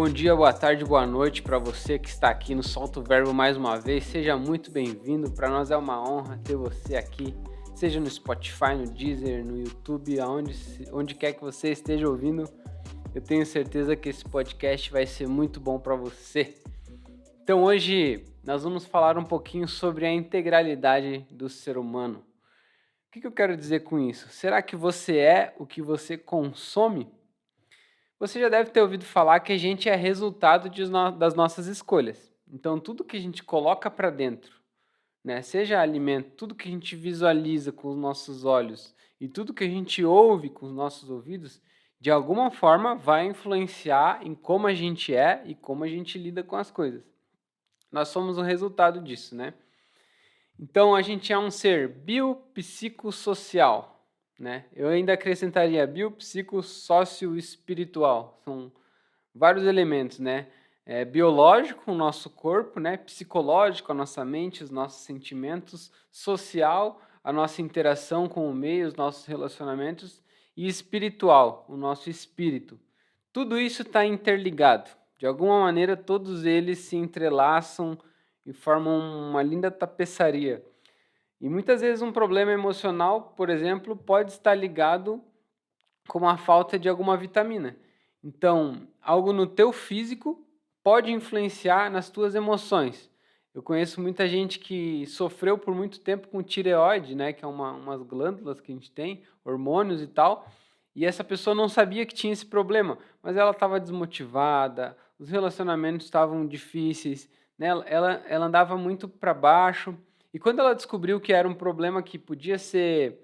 Bom dia, boa tarde, boa noite para você que está aqui no Solta o Verbo mais uma vez. Seja muito bem-vindo. Para nós é uma honra ter você aqui, seja no Spotify, no Deezer, no YouTube, onde quer que você esteja ouvindo. Eu tenho certeza que esse podcast vai ser muito bom para você. Então hoje nós vamos falar um pouquinho sobre a integralidade do ser humano. O que eu quero dizer com isso? Será que você é o que você consome? Você já deve ter ouvido falar que a gente é resultado das nossas escolhas. Então, tudo que a gente coloca para dentro, né, seja alimento, tudo que a gente visualiza com os nossos olhos e tudo que a gente ouve com os nossos ouvidos, de alguma forma vai influenciar em como a gente é e como a gente lida com as coisas. Nós somos o resultado disso, né? Então, a gente é um ser biopsicossocial, né? Eu ainda acrescentaria biopsicossócio-espiritual. São vários elementos, né? Biológico, o nosso corpo, né? Psicológico, a nossa mente, os nossos sentimentos, social, a nossa interação com o meio, os nossos relacionamentos, e espiritual, o nosso espírito. Tudo isso está interligado. De alguma maneira, todos eles se entrelaçam e formam uma linda tapeçaria. E muitas vezes um problema emocional, por exemplo, pode estar ligado com a falta de alguma vitamina. Então, algo no teu físico pode influenciar nas tuas emoções. Eu conheço muita gente que sofreu por muito tempo com tireoide, né, que é umas glândulas que a gente tem, hormônios e tal, e essa pessoa não sabia que tinha esse problema, mas ela estava desmotivada, os relacionamentos estavam difíceis, né, ela andava muito para baixo, e quando ela descobriu que era um problema que podia ser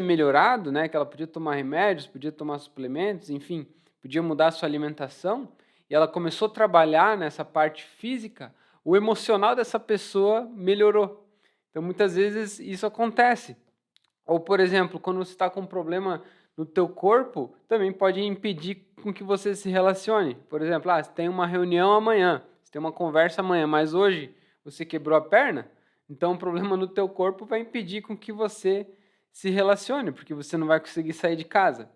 melhorado, né, que ela podia tomar remédios, podia tomar suplementos, enfim, podia mudar a sua alimentação, e ela começou a trabalhar nessa parte física, o emocional dessa pessoa melhorou. Então, muitas vezes isso acontece. Ou, por exemplo, quando você está com um problema no teu corpo, também pode impedir com que você se relacione. Por exemplo, você tem uma reunião amanhã, você tem uma conversa amanhã, mas hoje você quebrou a perna, então o problema no teu corpo vai impedir com que você se relacione, porque você não vai conseguir sair de casa.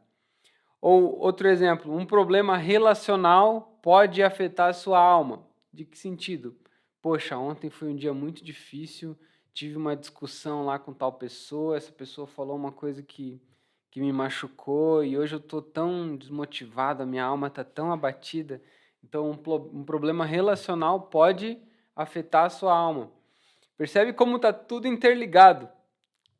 Ou outro exemplo, um problema relacional pode afetar a sua alma. De que sentido? Poxa, ontem foi um dia muito difícil, tive uma discussão lá com tal pessoa, essa pessoa falou uma coisa que me machucou e hoje eu estou tão desmotivado, a minha alma está tão abatida. Então, um problema relacional pode afetar a sua alma. Percebe como está tudo interligado?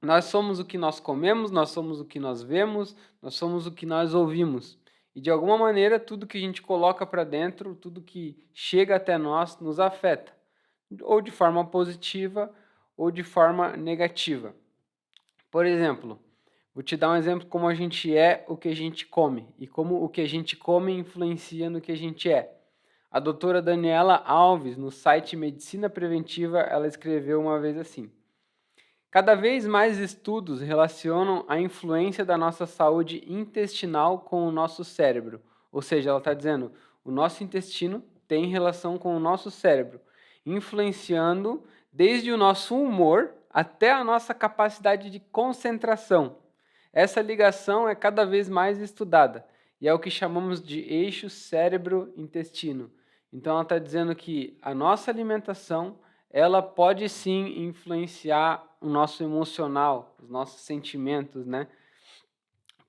Nós somos o que nós comemos, nós somos o que nós vemos, nós somos o que nós ouvimos. E de alguma maneira, tudo que a gente coloca para dentro, tudo que chega até nós, nos afeta, ou de forma positiva ou de forma negativa. Por exemplo, vou te dar um exemplo como a gente é o que a gente come e como o que a gente come influencia no que a gente é. A doutora Daniela Alves, no site Medicina Preventiva, ela escreveu uma vez assim: cada vez mais estudos relacionam a influência da nossa saúde intestinal com o nosso cérebro. Ou seja, ela está dizendo, o nosso intestino tem relação com o nosso cérebro, influenciando desde o nosso humor até a nossa capacidade de concentração. Essa ligação é cada vez mais estudada e é o que chamamos de eixo cérebro-intestino. Então ela está dizendo que a nossa alimentação ela pode sim influenciar o nosso emocional, os nossos sentimentos, né?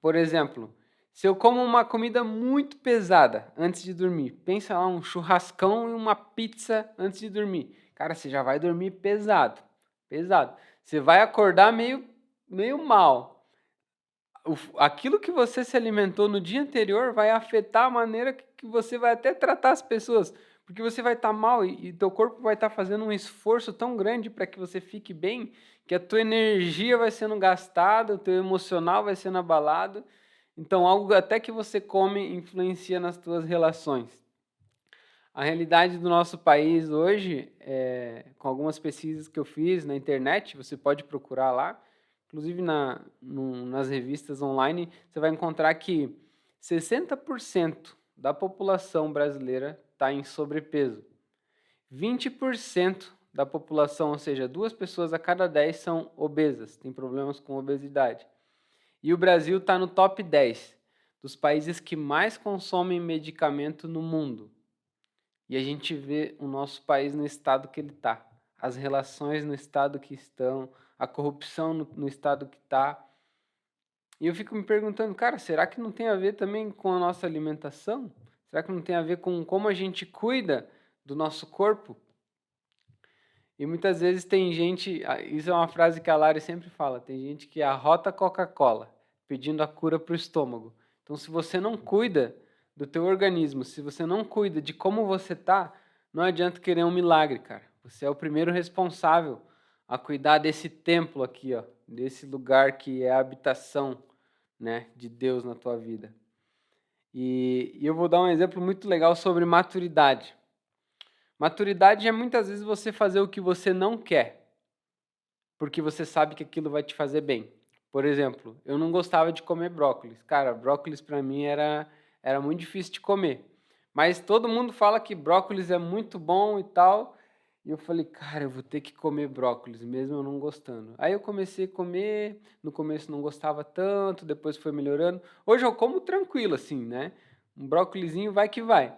Por exemplo, se eu como uma comida muito pesada antes de dormir, pensa lá um churrascão e uma pizza antes de dormir. Cara, você já vai dormir pesado, pesado. Você vai acordar meio mal. Aquilo que você se alimentou no dia anterior vai afetar a maneira que você vai até tratar as pessoas, porque você vai estar mal e teu corpo vai estar fazendo um esforço tão grande para que você fique bem, que a tua energia vai sendo gastada, o teu emocional vai sendo abalado. Então, algo até que você come influencia nas tuas relações. A realidade do nosso país hoje, com algumas pesquisas que eu fiz na internet, você pode procurar lá, inclusive nas revistas online, você vai encontrar que 60% da população brasileira está em sobrepeso. 20% da população, ou seja, 2 pessoas a cada 10 são obesas, têm problemas com obesidade. E o Brasil está no top 10. dos países que mais consomem medicamento no mundo. E a gente vê o nosso país no estado que ele está, as relações no estado que estão, a corrupção no estado que está. E eu fico me perguntando, cara, será que não tem a ver também com a nossa alimentação? Será que não tem a ver com como a gente cuida do nosso corpo? E muitas vezes tem gente, isso é uma frase que a Lari sempre fala, tem gente que arrota Coca-Cola, pedindo a cura para o estômago. Então, se você não cuida do teu organismo, se você não cuida de como você tá, não adianta querer um milagre, cara. Você é o primeiro responsável a cuidar desse templo aqui, ó, desse lugar que é a habitação, né, de Deus na tua vida. E eu vou dar um exemplo muito legal sobre maturidade. Maturidade é muitas vezes você fazer o que você não quer, porque você sabe que aquilo vai te fazer bem. Por exemplo, eu não gostava de comer brócolis. Cara, brócolis para mim era muito difícil de comer. Mas todo mundo fala que brócolis é muito bom e tal. E eu falei, cara, eu vou ter que comer brócolis, mesmo eu não gostando. Aí eu comecei a comer, no começo não gostava tanto, depois foi melhorando. Hoje eu como tranquilo, assim, né? Um brócolizinho vai que vai.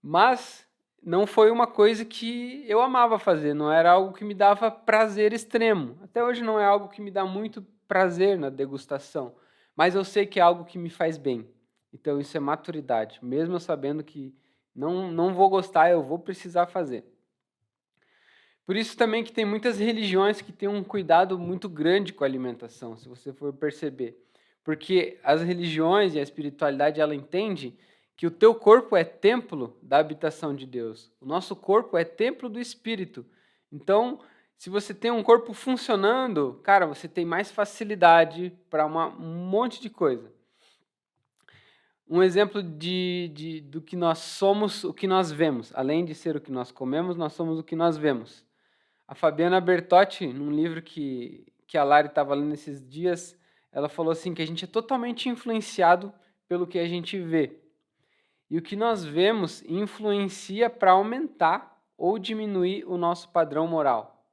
Mas não foi uma coisa que eu amava fazer, não era algo que me dava prazer extremo. Até hoje não é algo que me dá muito prazer na degustação, mas eu sei que é algo que me faz bem. Então isso é maturidade, mesmo eu sabendo que não vou gostar, eu vou precisar fazer. Por isso também que tem muitas religiões que têm um cuidado muito grande com a alimentação, se você for perceber. Porque as religiões e a espiritualidade, ela entende que o teu corpo é templo da habitação de Deus. O nosso corpo é templo do Espírito. Então, se você tem um corpo funcionando, cara, você tem mais facilidade para um monte de coisa. Um exemplo do que nós somos, o que nós vemos. Além de ser o que nós comemos, nós somos o que nós vemos. A Fabiana Bertotti, num livro que a Lari estava lendo esses dias, ela falou assim que a gente é totalmente influenciado pelo que a gente vê. E o que nós vemos influencia para aumentar ou diminuir o nosso padrão moral.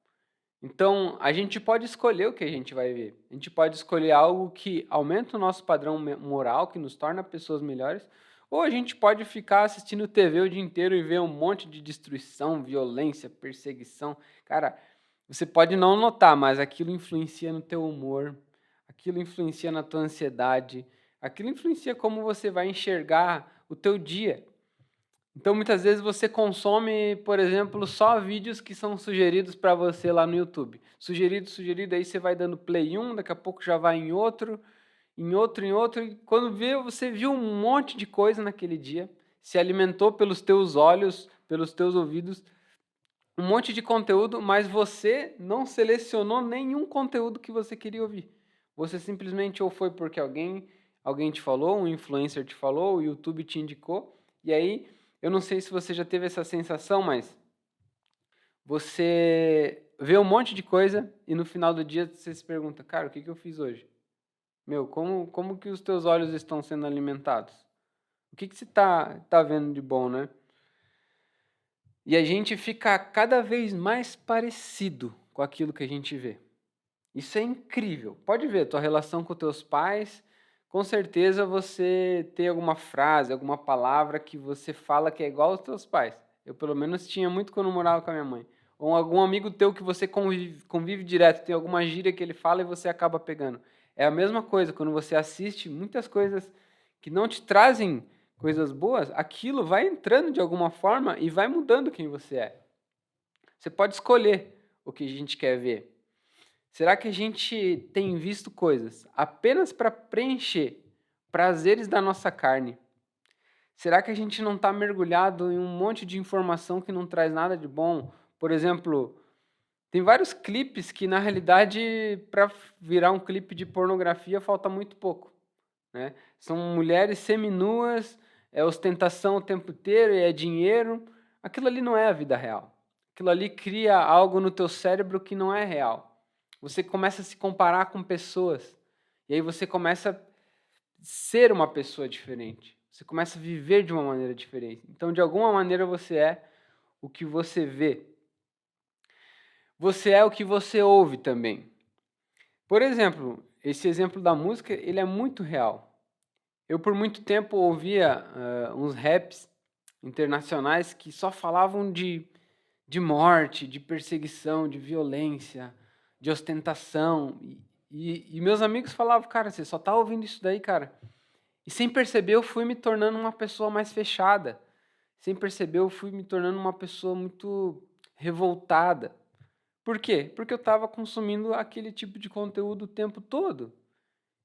Então, a gente pode escolher o que a gente vai ver. A gente pode escolher algo que aumenta o nosso padrão moral, que nos torna pessoas melhores, ou a gente pode ficar assistindo TV o dia inteiro e ver um monte de destruição, violência, perseguição. Cara, você pode não notar, mas aquilo influencia no teu humor, aquilo influencia na tua ansiedade, aquilo influencia como você vai enxergar o teu dia. Então, muitas vezes você consome, por exemplo, só vídeos que são sugeridos para você lá no YouTube. Sugerido, sugerido, aí você vai dando play em um, daqui a pouco já vai em outro, em outro, em outro, e quando vê, você viu um monte de coisa naquele dia, se alimentou pelos teus olhos, pelos teus ouvidos, um monte de conteúdo, mas você não selecionou nenhum conteúdo que você queria ouvir. Você simplesmente ou foi porque alguém te falou, um influencer te falou, o YouTube te indicou, e aí eu não sei se você já teve essa sensação, mas você vê um monte de coisa e no final do dia você se pergunta, cara, o que eu fiz hoje? Meu, como que os teus olhos estão sendo alimentados? O que você tá vendo de bom, né? E a gente fica cada vez mais parecido com aquilo que a gente vê. Isso é incrível. Pode ver, tua relação com teus pais, com certeza você tem alguma frase, alguma palavra que você fala que é igual aos teus pais. Eu, pelo menos, tinha muito quando eu morava com a minha mãe. Ou algum amigo teu que você convive direto, tem alguma gíria que ele fala e você acaba pegando. É a mesma coisa, quando você assiste muitas coisas que não te trazem coisas boas, aquilo vai entrando de alguma forma e vai mudando quem você é. Você pode escolher o que a gente quer ver. Será que a gente tem visto coisas apenas para preencher prazeres da nossa carne? Será que a gente não está mergulhado em um monte de informação que não traz nada de bom? Por exemplo, tem vários clipes que, na realidade, para virar um clipe de pornografia, falta muito pouco, né? São mulheres seminuas, é ostentação o tempo inteiro, é dinheiro. Aquilo ali não é a vida real. Aquilo ali cria algo no teu cérebro que não é real. Você começa a se comparar com pessoas. E aí você começa a ser uma pessoa diferente. Você começa a viver de uma maneira diferente. Então, de alguma maneira, você é o que você vê. Você é o que você ouve também. Por exemplo, esse exemplo da música, ele é muito real. Eu por muito tempo ouvia, uns raps internacionais que só falavam de morte, de perseguição, de violência, de ostentação. E meus amigos falavam, cara, você só tá ouvindo isso daí, cara. E sem perceber, eu fui me tornando uma pessoa mais fechada. Sem perceber, eu fui me tornando uma pessoa muito revoltada. Por quê? Porque eu estava consumindo aquele tipo de conteúdo o tempo todo.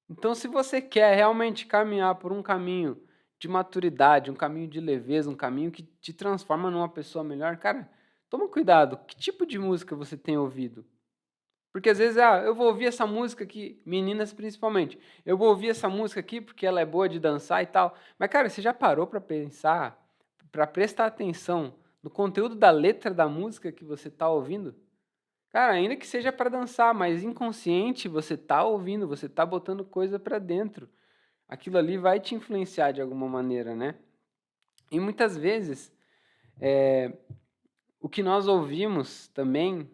Então, se você quer realmente caminhar por um caminho de maturidade, um caminho de leveza, um caminho que te transforma numa pessoa melhor, cara, toma cuidado. Que tipo de música você tem ouvido? Porque às vezes, eu vou ouvir essa música aqui, meninas principalmente. Eu vou ouvir essa música aqui porque ela é boa de dançar e tal. Mas, cara, você já parou para pensar, para prestar atenção no conteúdo da letra da música que você está ouvindo? Cara, ainda que seja para dançar, mas inconsciente você tá ouvindo, você tá botando coisa para dentro. Aquilo ali vai te influenciar de alguma maneira, né? E muitas vezes, o que nós ouvimos também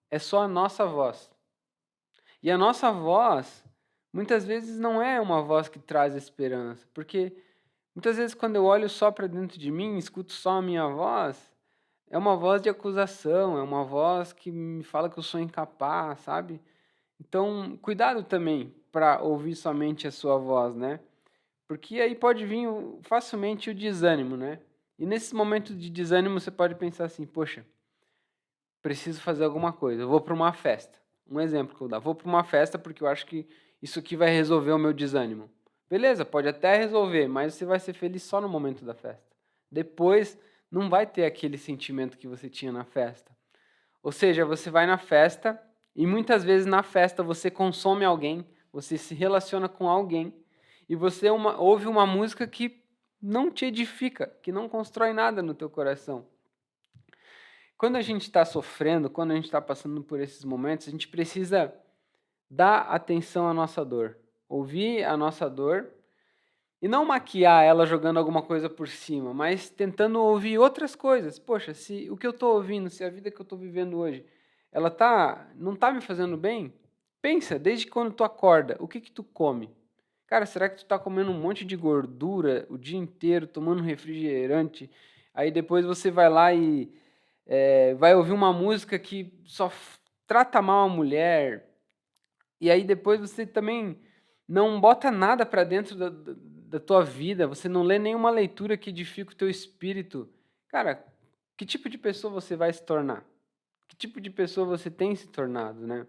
é só a nossa voz. E a nossa voz, muitas vezes, não é uma voz que traz esperança, porque muitas vezes, quando eu olho só para dentro de mim, escuto só a minha voz, é uma voz de acusação, é uma voz que me fala que eu sou incapaz, sabe? Então, cuidado também para ouvir somente a sua voz, né? Porque aí pode vir facilmente o desânimo, né? E nesse momento de desânimo você pode pensar assim: poxa, preciso fazer alguma coisa, eu vou para uma festa. Um exemplo que eu vou dar: vou para uma festa porque eu acho que isso aqui vai resolver o meu desânimo. Beleza, pode até resolver, mas você vai ser feliz só no momento da festa. Depois não vai ter aquele sentimento que você tinha na festa. Ou seja, você vai na festa e muitas vezes na festa você consome alguém, você se relaciona com alguém e você ouve uma música que não te edifica, que não constrói nada no teu coração. Quando a gente está sofrendo, quando a gente está passando por esses momentos, a gente precisa dar atenção à nossa dor, ouvir a nossa dor e não maquiar ela jogando alguma coisa por cima, mas tentando ouvir outras coisas. Poxa, se o que eu estou ouvindo, se a vida que eu estou vivendo hoje, não tá me fazendo bem? Pensa, desde quando tu acorda, o que que tu come? Cara, será que tu tá comendo um monte de gordura o dia inteiro, tomando refrigerante? Aí depois você vai lá e vai ouvir uma música que só trata mal a mulher, e aí depois você também não bota nada para dentro da tua vida, você não lê nenhuma leitura que edifique o teu espírito. Cara, que tipo de pessoa você vai se tornar? Que tipo de pessoa você tem se tornado, né?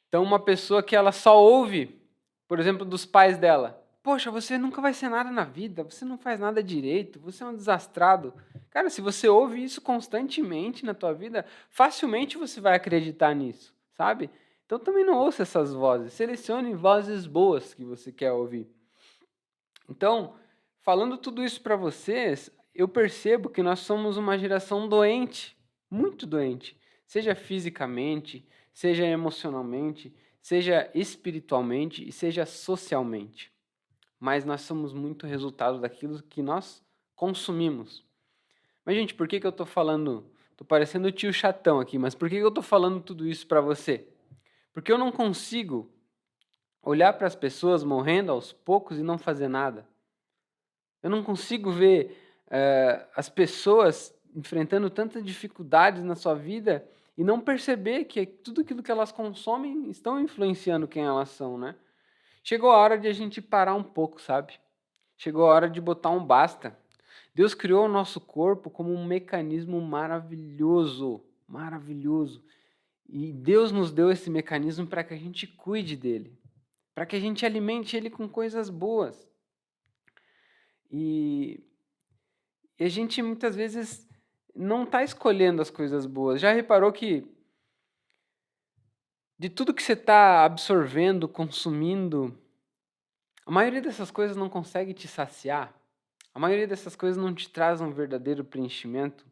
Então, uma pessoa que ela só ouve, por exemplo, dos pais dela: poxa, você nunca vai ser nada na vida, você não faz nada direito, você é um desastrado. Cara, se você ouve isso constantemente na tua vida, facilmente você vai acreditar nisso, sabe? Então também não ouça essas vozes, selecione vozes boas que você quer ouvir. Então, falando tudo isso para vocês, eu percebo que nós somos uma geração doente, muito doente, seja fisicamente, seja emocionalmente, seja espiritualmente e seja socialmente. Mas nós somos muito resultado daquilo que nós consumimos. Mas, gente, por que eu estou falando? Estou parecendo o tio chatão aqui, mas por que eu estou falando tudo isso para você? Porque eu não consigo olhar para as pessoas morrendo aos poucos e não fazer nada. Eu não consigo ver as pessoas enfrentando tantas dificuldades na sua vida e não perceber que tudo aquilo que elas consomem estão influenciando quem elas são, né? Chegou a hora de a gente parar um pouco, sabe? Chegou a hora de botar um basta. Deus criou o nosso corpo como um mecanismo maravilhoso, maravilhoso. E Deus nos deu esse mecanismo para que a gente cuide dele, para que a gente alimente ele com coisas boas. E E a gente muitas vezes não está escolhendo as coisas boas. Já reparou que de tudo que você está absorvendo, consumindo, a maioria dessas coisas não consegue te saciar? A maioria dessas coisas não te traz um verdadeiro preenchimento?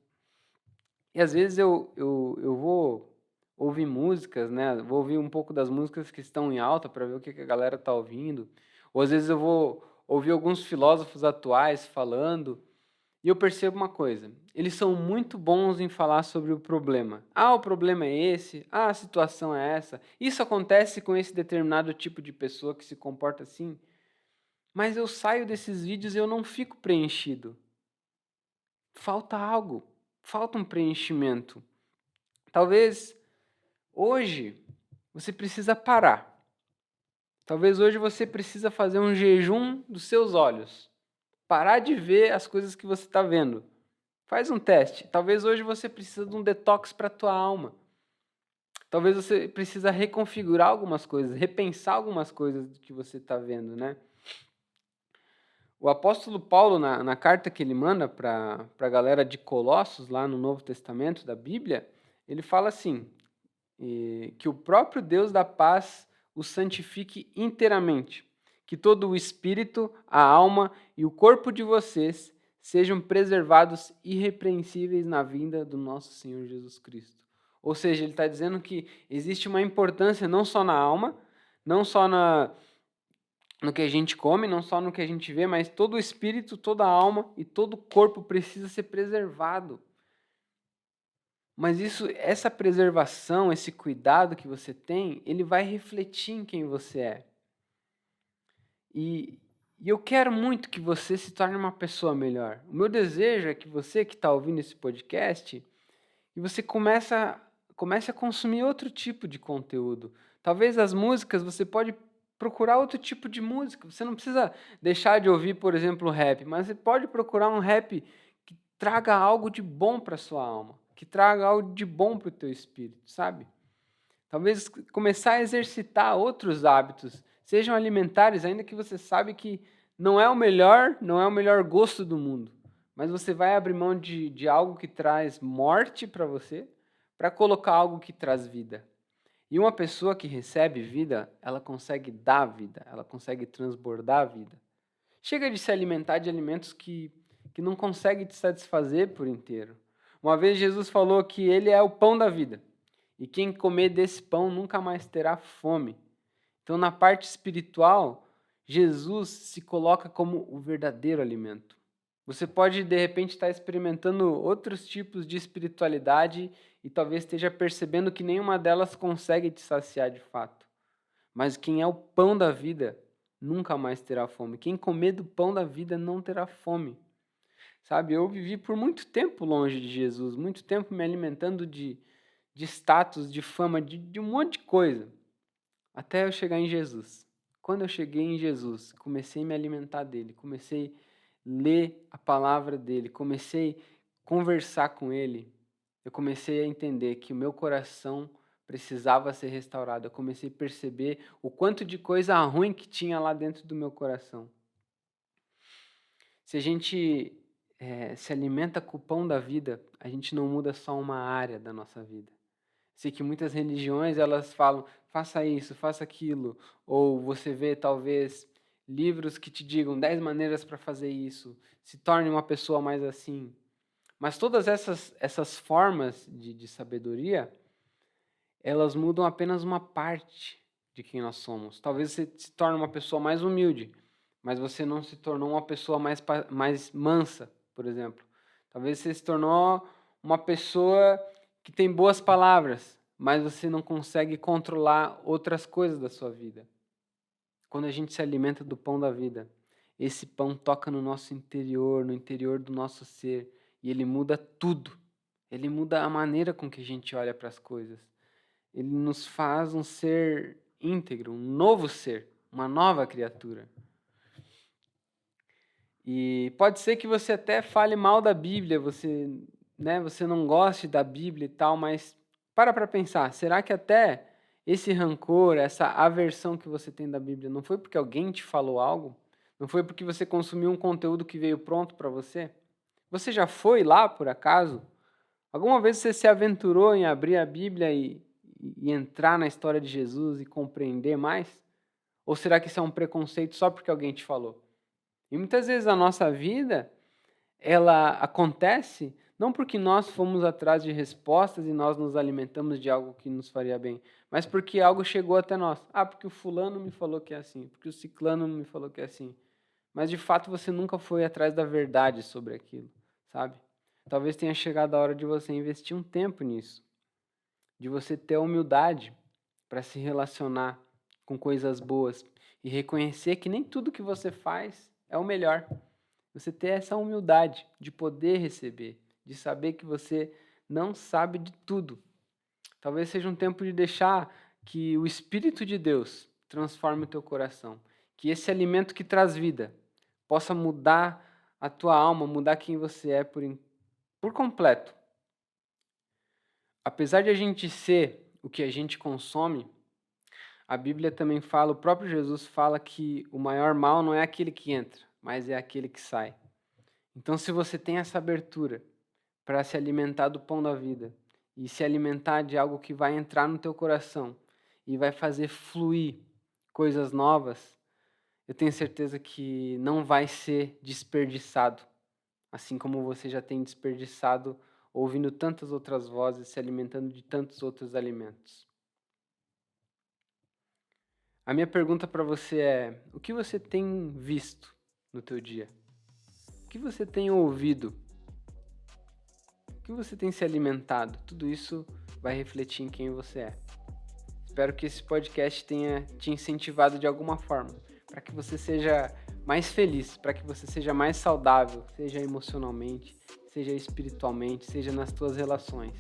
E às vezes eu vou ouvir músicas, né? Vou ouvir um pouco das músicas que estão em alta para ver o que que a galera está ouvindo. Ou às vezes eu vou ouvir alguns filósofos atuais falando. E eu percebo uma coisa: eles são muito bons em falar sobre o problema. Ah, o problema é esse, ah, a situação é essa, isso acontece com esse determinado tipo de pessoa que se comporta assim. mas eu saio desses vídeos e eu não fico preenchido. Falta algo, falta um preenchimento. Talvez hoje você precisa parar. Talvez hoje você precisa fazer um jejum dos seus olhos. Parar de ver as coisas que você está vendo. Faz um teste. Talvez hoje você precisa de um detox para a tua alma. Talvez você precisa reconfigurar algumas coisas, repensar algumas coisas do que você está vendo, né? O apóstolo Paulo, na carta que ele manda para a galera de Colossos, lá no Novo Testamento da Bíblia, ele fala assim, que o próprio Deus da paz o santifique inteiramente, que todo o espírito, a alma e o corpo de vocês sejam preservados irrepreensíveis na vinda do nosso Senhor Jesus Cristo. Ou seja, ele está dizendo que existe uma importância não só na alma, não só no que a gente come, não só no que a gente vê, mas todo o espírito, toda a alma e todo o corpo precisa ser preservado. Mas essa preservação, esse cuidado que você tem, ele vai refletir em quem você é. E eu quero muito que você se torne uma pessoa melhor. O meu desejo é que você que está ouvindo esse podcast, que você comece a consumir outro tipo de conteúdo. Talvez as músicas, você pode procurar outro tipo de música. Você não precisa deixar de ouvir, por exemplo, rap, mas você pode procurar um rap que traga algo de bom para sua alma, que traga algo de bom para o teu espírito, sabe? Talvez começar a exercitar outros hábitos, sejam alimentares, ainda que você sabe que não é o melhor gosto do mundo, mas você vai abrir mão de algo que traz morte para você, para colocar algo que traz vida. E uma pessoa que recebe vida, ela consegue dar vida, ela consegue transbordar a vida. Chega de se alimentar de alimentos que não conseguem te satisfazer por inteiro. Uma vez Jesus falou que ele é o pão da vida. E quem comer desse pão nunca mais terá fome. Então, na parte espiritual, Jesus se coloca como o verdadeiro alimento. Você pode, de repente, estar experimentando outros tipos de espiritualidade e talvez esteja percebendo que nenhuma delas consegue te saciar de fato. Mas quem é o pão da vida nunca mais terá fome. Quem comer do pão da vida não terá fome. Sabe, eu vivi por muito tempo longe de Jesus, muito tempo me alimentando de status, de fama, de um monte de coisa, até eu chegar em Jesus. Quando eu cheguei em Jesus, comecei a me alimentar dele, comecei a ler a palavra dele, comecei a conversar com ele, eu comecei a entender que o meu coração precisava ser restaurado. Eu comecei a perceber o quanto de coisa ruim que tinha lá dentro do meu coração. Se a gente se alimenta com o pão da vida, a gente não muda só uma área da nossa vida. Sei que muitas religiões elas falam, faça isso, faça aquilo, ou você vê talvez livros que te digam 10 maneiras para fazer isso, se torne uma pessoa mais assim. Mas todas essas formas de sabedoria, elas mudam apenas uma parte de quem nós somos. Talvez você se torne uma pessoa mais humilde, mas você não se tornou uma pessoa mais mansa, por exemplo. Talvez você se tornou uma pessoa que tem boas palavras, mas você não consegue controlar outras coisas da sua vida. Quando a gente se alimenta do pão da vida, esse pão toca no nosso interior, no interior do nosso ser, e ele muda tudo. Ele muda a maneira com que a gente olha para as coisas. Ele nos faz um ser íntegro, um novo ser, uma nova criatura. E pode ser que você até fale mal da Bíblia, você não goste da Bíblia e tal, mas para pensar, será que até esse rancor, essa aversão que você tem da Bíblia, não foi porque alguém te falou algo? Não foi porque você consumiu um conteúdo que veio pronto para você? Você já foi lá, por acaso? Alguma vez você se aventurou em abrir a Bíblia e entrar na história de Jesus e compreender mais? Ou será que isso é um preconceito só porque alguém te falou? E muitas vezes a nossa vida, ela acontece não porque nós fomos atrás de respostas e nós nos alimentamos de algo que nos faria bem, mas porque algo chegou até nós. Ah, porque o fulano me falou que é assim, porque o ciclano me falou que é assim. Mas de fato você nunca foi atrás da verdade sobre aquilo, sabe? Talvez tenha chegado a hora de você investir um tempo nisso, de você ter a humildade para se relacionar com coisas boas e reconhecer que nem tudo que você faz é o melhor. Você ter essa humildade de poder receber, de saber que você não sabe de tudo. Talvez seja um tempo de deixar que o Espírito de Deus transforme o teu coração, que esse alimento que traz vida possa mudar a tua alma, mudar quem você é por completo. Apesar de a gente ser o que a gente consome, a Bíblia também fala, o próprio Jesus fala que o maior mal não é aquele que entra, mas é aquele que sai. Então, se você tem essa abertura para se alimentar do pão da vida e se alimentar de algo que vai entrar no teu coração e vai fazer fluir coisas novas, eu tenho certeza que não vai ser desperdiçado, assim como você já tem desperdiçado ouvindo tantas outras vozes, se alimentando de tantos outros alimentos. A minha pergunta para você é: o que você tem visto no teu dia? O que você tem ouvido? O que você tem se alimentado? Tudo isso vai refletir em quem você é. Espero que esse podcast tenha te incentivado de alguma forma, para que você seja mais feliz, para que você seja mais saudável, seja emocionalmente, seja espiritualmente, seja nas tuas relações.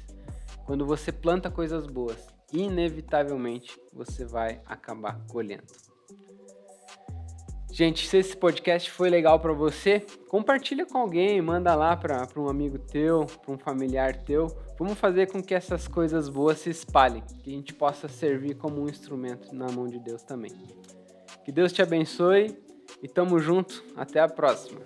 Quando você planta coisas boas, inevitavelmente você vai acabar colhendo. Gente, se esse podcast foi legal para você, compartilha com alguém, manda lá para um amigo teu, para um familiar teu. Vamos fazer com que essas coisas boas se espalhem, que a gente possa servir como um instrumento na mão de Deus também. Que Deus te abençoe e tamo junto. Até a próxima.